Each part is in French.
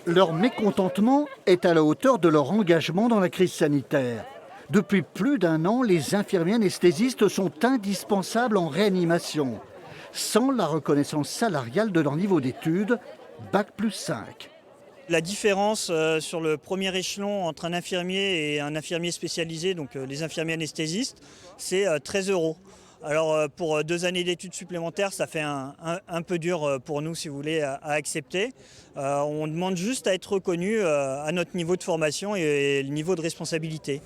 Leur mécontentement est à la hauteur de leur engagement dans la crise sanitaire. Depuis plus d'un an, les infirmiers anesthésistes sont indispensables en réanimation, sans la reconnaissance salariale de leur niveau d'études, Bac+5. La différence sur le premier échelon entre un infirmier et un infirmier spécialisé, donc les infirmiers anesthésistes, c'est 13 €. Alors pour 2 années d'études supplémentaires, ça fait un peu dur pour nous, si vous voulez, à accepter. On demande juste à être reconnu à notre niveau de formation et le niveau de responsabilité.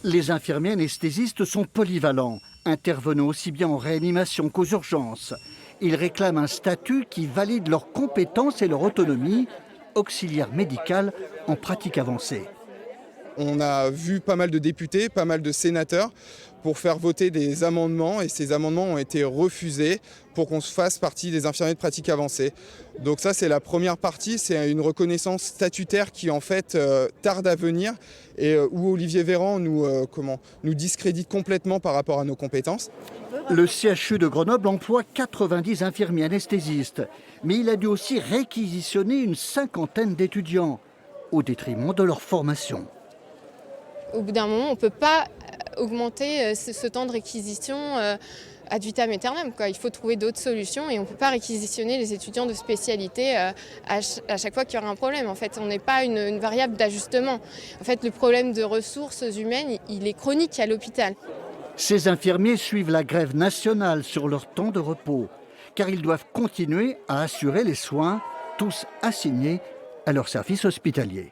Les infirmiers anesthésistes sont polyvalents, intervenant aussi bien en réanimation qu'aux urgences. Ils réclament un statut qui valide leurs compétences et leur autonomie, auxiliaire médical en pratique avancée. On a vu pas mal de députés, pas mal de sénateurs pour faire voter des amendements et ces amendements ont été refusés pour qu'on se fasse partie des infirmiers de pratique avancée. Donc ça c'est la première partie, c'est une reconnaissance statutaire qui en fait tarde à venir et où Olivier Véran nous discrédite complètement par rapport à nos compétences. Le CHU de Grenoble emploie 90 infirmiers anesthésistes, mais il a dû aussi réquisitionner une 50aine d'étudiants, au détriment de leur formation. Au bout d'un moment, on ne peut pas augmenter ce temps de réquisition ad vitam aeternam, quoi. Il faut trouver d'autres solutions et on ne peut pas réquisitionner les étudiants de spécialité à chaque fois qu'il y aura un problème. En fait, on n'est pas une variable d'ajustement. En fait, le problème de ressources humaines, il est chronique à l'hôpital. Ces infirmiers suivent la grève nationale sur leur temps de repos, car ils doivent continuer à assurer les soins, tous assignés à leur service hospitalier.